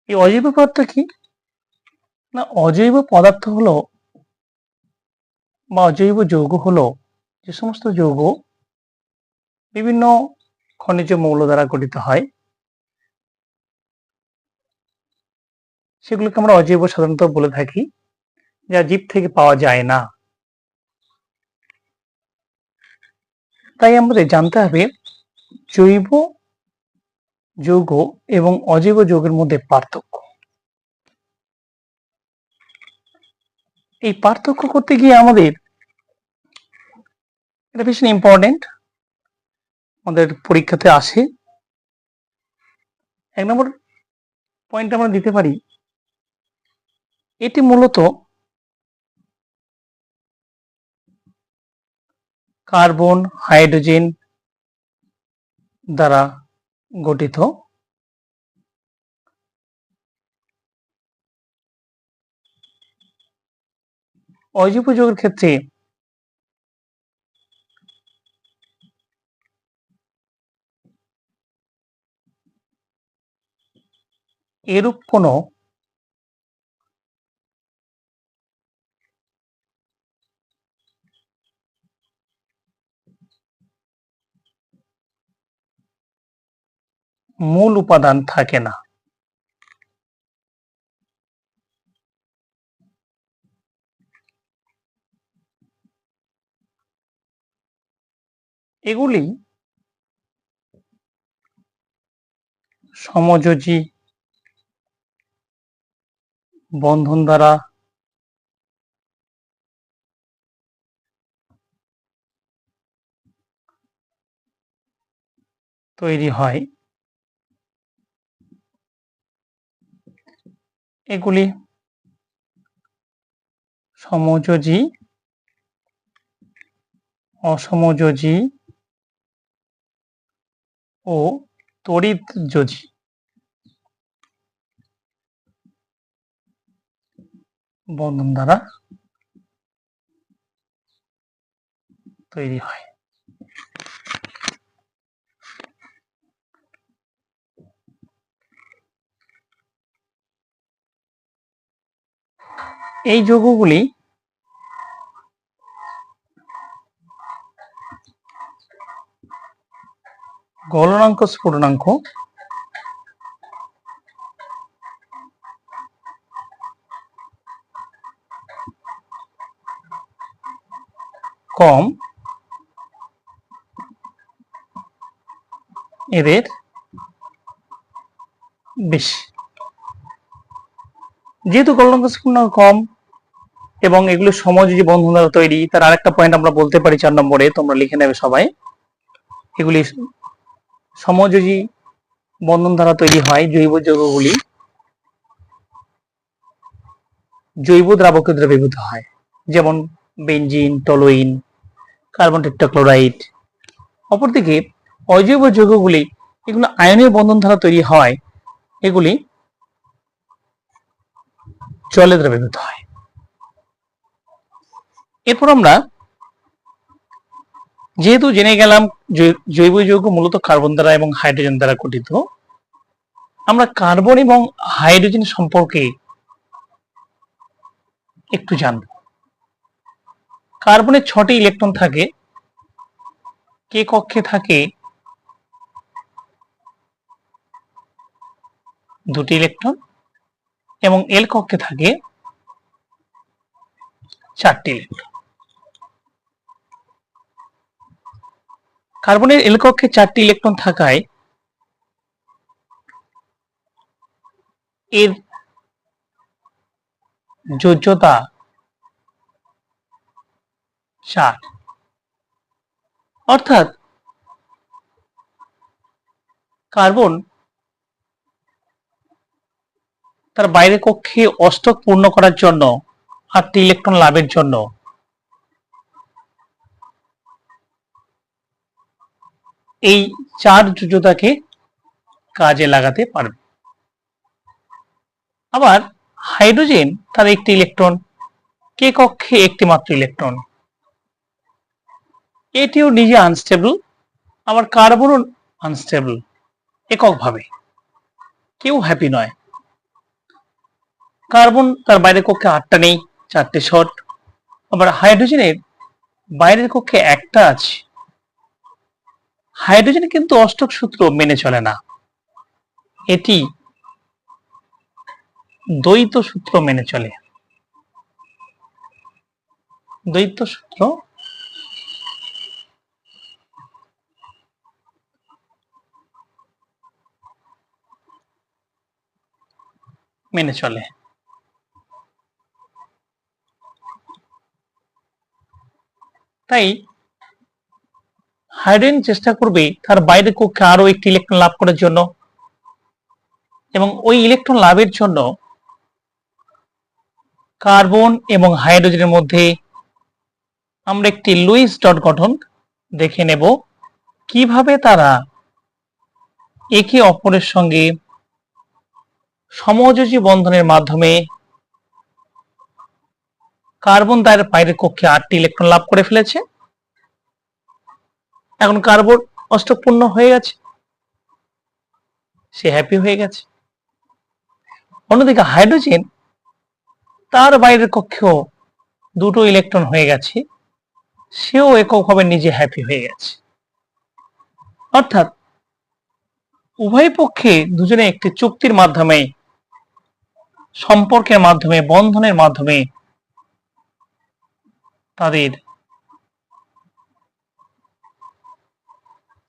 এই অজৈব পদার্থ কি না? অজৈব পদার্থ হলো বা অজৈব যৌগ হলো যে সমস্ত যৌগ বিভিন্ন খনিজ মৌল দ্বারা গঠিত হয়, সেগুলোকে আমরা অজৈব সাধারণত বলে থাকি, যা জীব থেকে পাওয়া যায় না। তাই আমাদের জানতে হবে জৈব যৌগ এবং অজৈব যৌগের মধ্যে পার্থক্য। এই পার্থক্য করতে গিয়ে আমাদের এটা ভীষণ ইম্পর্টেন্ট, আমাদের পরীক্ষাতে আসে। ১ নম্বর পয়েন্ট আমরা দিতে পারি, এটি মূলত কার্বন, হাইড্রোজেন দ্বারা গঠিত। অজৈব যৌগের ক্ষেত্রে এরূপ কোনো মূল উপাদান থাকে না। এগুলি সমযোজী বন্ধন দ্বারা তৈরি হয়। এগুলি সমযোজী, অসমযোজী ও তড়িৎযোজী বন্ধন দ্বারা তৈরি হয়। এই যৌগগুলি গলনাঙ্ক স্ফুটনাঙ্ক কম, এদের বেশি। যেহেতু গলনাঙ্ক স্ফুটনাঙ্ক কম এবং এগুলো সমযোজী বন্ধন দ্বারা তৈরি, তার আরেকটা পয়েন্ট আমরা বলতে পারি 4 নম্বরে, তোমরা লিখে নেবে সবাই। এগুলি সমযোজী বন্ধন দ্বারা তৈরি হয় জৈব যৌগগুলি জৈব দ্রাবকে দ্রবীভূত হয়, যেমন বেনজিন, টলুইন, কার্বন টেট্রাক্লোরাইড। অপরদিকে অজৈব যৌগগুলি এগুলো আয়নীয় বন্ধন দ্বারা তৈরি হয়, এগুলি জলে দ্রবীভূত হয়। এরপর আমরা যেহেতু জেনে গেলাম জৈব যৌগ মূলত কার্বন দ্বারা এবং হাইড্রোজেন দ্বারা গঠিত, আমরা কার্বন এবং হাইড্রোজেন সম্পর্কে একটু জানব। কার্বনের 6টি ইলেকট্রন থাকে, কে কক্ষে থাকে 2টি ইলেকট্রন এবং এল কক্ষে থাকে 4টি ইলেকট্রন। কার্বনের এল কক্ষে 4টি ইলেকট্রন থাকায় এর যোজ্যতা 4, অর্থাৎ কার্বন তার বাইরের কক্ষে অষ্টক পূর্ণ করার জন্য 8টি ইলেকট্রন লাভের জন্য এই 4 যোজ্যতাকে কাজে লাগাতে পারবে। আবার হাইড্রোজেন তার একটি ইলেকট্রন, কে কক্ষে একটি মাত্র ইলেকট্রন, এটিও নিজে আনস্টেবল, আবার কার্বনও আনস্টেবল এককভাবে। কেউ হ্যাপি নয়। কার্বন তার বাইরের কক্ষে 8টা নেই, 4টে শর্ট। আবার হাইড্রোজেনের বাইরের কক্ষে একটা আছে। হাইড্রোজেন কিন্তু অষ্টক সূত্র মেনে চলে না, এটি দ্বৈত সূত্র মেনে চলে। দ্বৈত সূত্র মেনে চলে। তাই হাইড্রোজেন চেষ্টা করবে তার বাইরের কক্ষে আরো একটি ইলেকট্রন লাভ করার জন্য, এবং ওই ইলেকট্রন লাভের জন্য কার্বন এবং হাইড্রোজেনের মধ্যে আমরা একটি লুইস ডট গঠন দেখে নেব, কিভাবে তারা একে অপরের সঙ্গে সমযোজী বন্ধনের মাধ্যমে কার্বন তার বাইরের কক্ষে 8টি ইলেকট্রন লাভ করে ফেলেছে। এখন কার্বন অষ্টকপূর্ণ হয়ে গেছে, সে হ্যাপি হয়ে গেছে। অন্যদিকে হাইড্রোজেন তার বাইরের কক্ষেও 2টো ইলেকট্রন হয়ে গেছে, সেও এককভাবে নিজে হ্যাপি হয়ে গেছে। অর্থাৎ উভয় পক্ষে দুজনে একটি চুক্তির মাধ্যমে, সম্পর্কের মাধ্যমে, বন্ধনের মাধ্যমে তাদের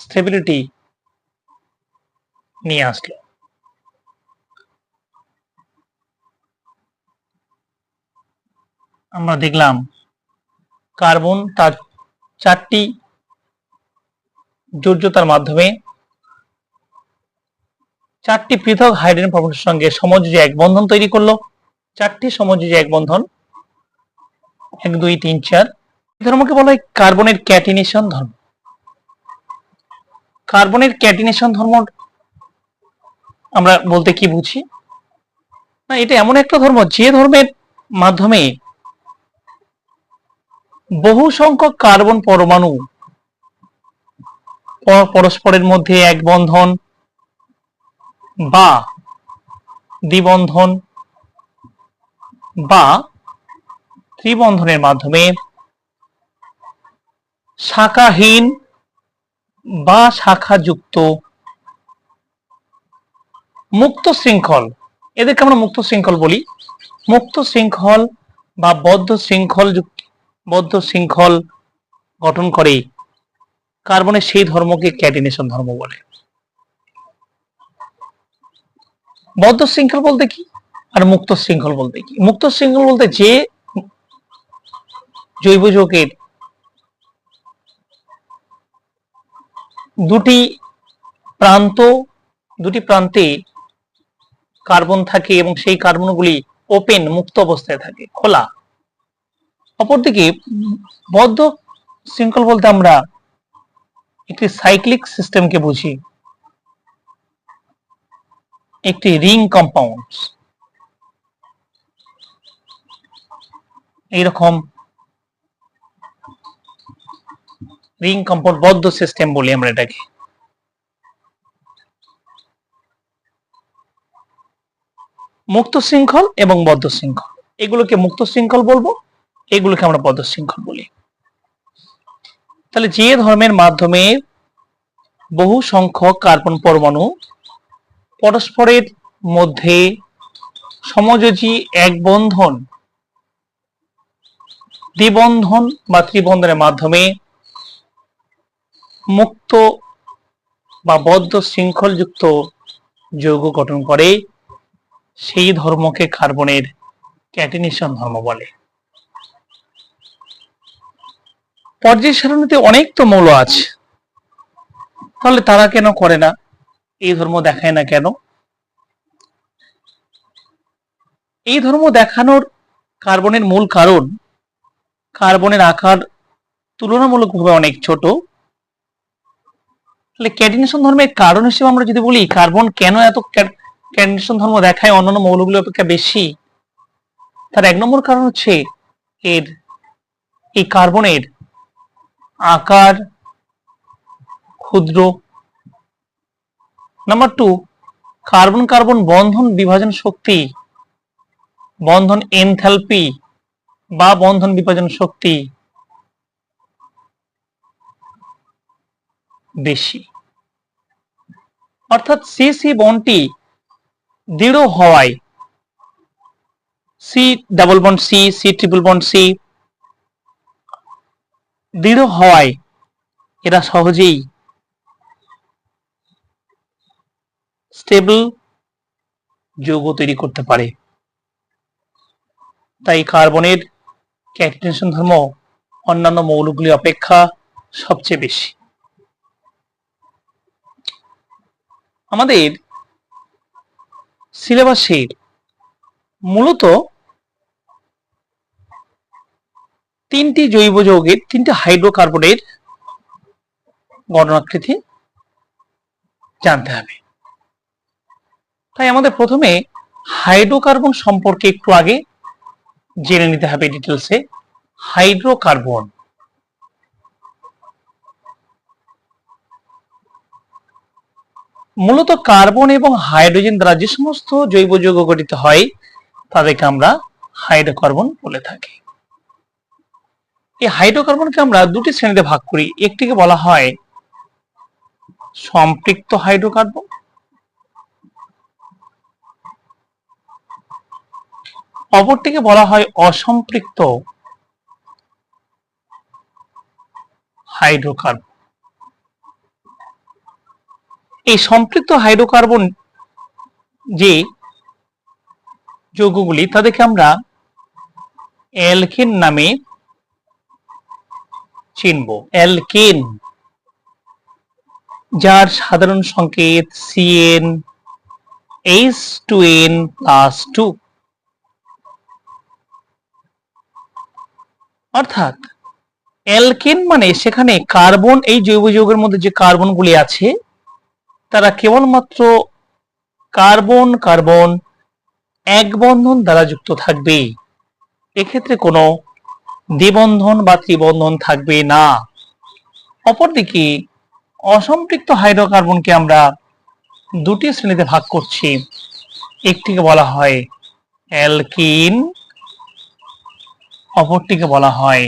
স্টেবিলিটি নিয়ে আসলো। আমরা দেখলাম কার্বন তার 4টি যোজ্যতার মাধ্যমে 4টি পৃথক হাইড্রোজেন পরমাণুর সঙ্গে সমযোজী এক বন্ধন তৈরি করলো। 4টি সমযোজী এক বন্ধন, 1 2 3 4। ধর্মকে বলা হয় কার্বনের ক্যাটিনেশন ধর্ম। কার্বনের ক্যাটিনেশন ধর্ম আমরা বলতে কি বুঝি? না, এটা এমন একটা ধর্ম যে ধর্মের মাধ্যমে বহু সংখ্যক কার্বন পরমাণু পরস্পরের মধ্যে এক বন্ধন বা দ্বিবন্ধন বা ত্রিবন্ধনের মাধ্যমে শাখাহীন বা শাখাযুক্ত মুক্ত শৃঙ্খল, এদেরকে আমরা মুক্ত শৃঙ্খল বলি, মুক্ত শৃঙ্খল বা বদ্ধ শৃঙ্খল গঠন করে কার্বনের সেই ধর্মকে ক্যাটিনেশন ধর্ম বলে। বদ্ধ শৃঙ্খল বলতে কি আর মুক্ত শৃঙ্খল বলতে কি? মুক্ত শৃঙ্খল বলতে যে জৈব যৌগের দুটি প্রান্তে কার্বন থাকে এবং সেই কার্বনগুলি ওপেন, মুক্ত অবস্থায় থাকে, খোলা। অপরদিকে বদ্ধ শৃঙ্খল বলতে আমরা একটি সাইক্লিক সিস্টেমকে বুঝি, একটি রিং কম্পাউন্ড। এইরকম রিং কম্পাউন্ড বদ্ধ সিস্টেম বলি আমরা এটাকে। মুক্ত শৃঙ্খল এবং বদ্ধ শৃঙ্খল, এগুলোকে মুক্ত শৃঙ্খল বলবো, এগুলোকে আমরা বদ্ধ শৃঙ্খল বলি। তাহলে যে ধর্মের মাধ্যমে বহু সংখ্যক কার্বন পরমাণু পরস্পরের মধ্যে সমযোজী এক বন্ধন, দ্বিবন্ধন বা ত্রিবন্ধনের মাধ্যমে মুক্ত বা বদ্ধ শৃঙ্খলযুক্ত যৌগ গঠন করে, সেই ধর্মকে কার্বনের ক্যাটিনেশন ধর্ম বলে। পর্যায় সারণীতে অনেক তো মৌল আছে, তাহলে তারা কেন করে না, এই ধর্ম দেখায় না কেন? এই ধর্ম দেখানোর কার্বনের মূল কারণ, কার্বনের আকার তুলনামূলকভাবে অনেক ছোট। তাহলে ক্যাটিনেশন ধর্মের কারণ হিসেবে আমরা যদি বলি কার্বন কেন এত ক্যাটিনেশন ধর্ম দেখায় অন্যান্য মৌলগুলো অপেক্ষা বেশি, তার 1 নম্বর কারণ হচ্ছে এই কার্বনের আকার ক্ষুদ্র। নাম্বার 2, কার্বন কার্বন বন্ধন বিভাজন শক্তি, বন্ধন এনথালপি বা বন্ধন বিভাজন শক্তি বেশি। অর্থাৎ সি সি বন্ডটি দৃঢ় হওয়ায়, C double bond C, C triple bond C দৃঢ় হওয়ায় এরা সহজেই স্টেবল যৌগ তৈরি করতে পারে। তাই কার্বনের ক্যাটিনেশন ধর্ম অন্যান্য মৌলগুলি অপেক্ষা সবচেয়ে বেশি। আমাদের সিলেবাসের মূলত তিনটি জৈব যৌগের, তিনটি হাইড্রোকার্বনের গঠনাকৃতি জানতে হবে। তাই আমাদের প্রথমে হাইড্রোকার্বন সম্পর্কে একটু আগে জেনে নিতে হবে ডিটেলসে। হাইড্রোকার্বন মূলত কার্বন এবং হাইড্রোজেন দ্বারা যে সমস্ত জৈব যৌগ গঠিত হয় তাদেরকে আমরা হাইড্রোকার্বন বলে থাকি। এই হাইড্রোকার্বনকে আমরা দুটি শ্রেণীতে ভাগ করি। একটিকে বলা হয় সম্পৃক্ত হাইড্রোকার্বন, অপরটিকে বলা হয় অসম্পৃক্ত হাইড্রোকার্বন। এই সম্পৃক্ত হাইড্রোকার্বন যে যৌগগুলি তাদেরকে আমরা অ্যালকেন নামে চিনব। অ্যালকেন, যার সাধারণ সংকেত CN H2N+2, অর্থাৎ অ্যালকেন মানে সেখানে কার্বন, এই জৈব যৌগের মধ্যে যে কার্বনগুলি আছে তারা কেবলমাত্র কার্বন কার্বন এক বন্ধন দ্বারা যুক্ত থাকবে, এক্ষেত্রে কোনো দ্বিবন্ধন বা ত্রিবন্ধন থাকবে না। অপরদিকে অসম্পৃক্ত হাইড্রোকার্বনকে আমরা দুটি শ্রেণীতে ভাগ করছি। একটিকে বলা হয় অ্যালকিন, অপরটিকে বলা হয়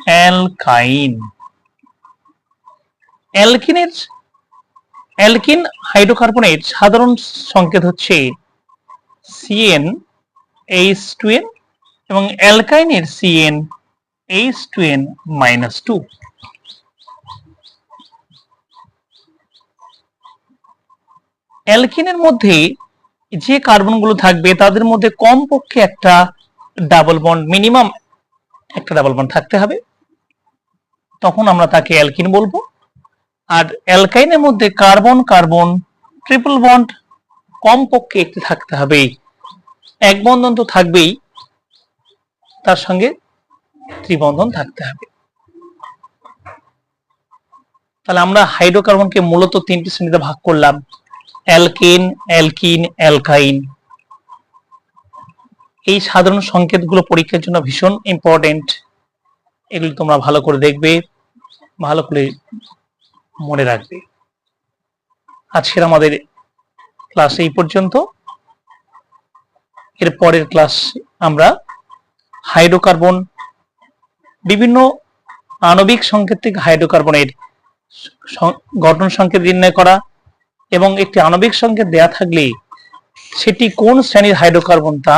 অ্যালকাইন। অ্যালকিন হাইড্রোকার্বনের সাধারণ সংকেত হচ্ছে CnH2n এবং অ্যালকাইনের CnH2n-2। অ্যালকিনের মধ্যে যে কার্বনগুলো থাকবে তাদের মধ্যে কমপক্ষে একটা ডাবল বন্ড, মিনিমাম একটা ডাবল বন্ড থাকতে হবে, তখন আমরা তাকে অ্যালকিন বলবো। আর অ্যালকাইনের মধ্যে কার্বন কার্বন ট্রিপল বন্ড কমপক্ষে একটি থাকতে হবে, এক বন্ধন তো থাকবেই, তার সঙ্গে ত্রিবন্ধন থাকতে হবে। তাহলে আমরা হাইড্রোকার্বনকে মূলত তিনটি শ্রেণীতে ভাগ করলাম: অ্যালকেন, অ্যালকিন, অ্যালকাইন। এই সাধারণ সংকেতগুলো পরীক্ষার জন্য ভীষণ ইম্পর্টেন্ট, এগুলি তোমরা ভালো করে দেখবে, ভালো করে মনে রাখবে। আজকের আমাদের ক্লাস এই পর্যন্ত। এর পরের ক্লাস আমরা হাইড্রোকার্বন, বিভিন্ন আণবিক সংকেত থেকে হাইড্রোকার্বনের গঠন সংকেত নির্ণয় করা এবং একটি আণবিক সংকেত দেয়া থাকলে সেটি কোন শ্রেণীর হাইড্রোকার্বন তা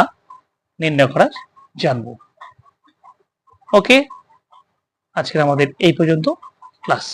নির্ণয় করা জানবো। ওকে, আজকের আমাদের এই পর্যন্ত ক্লাস।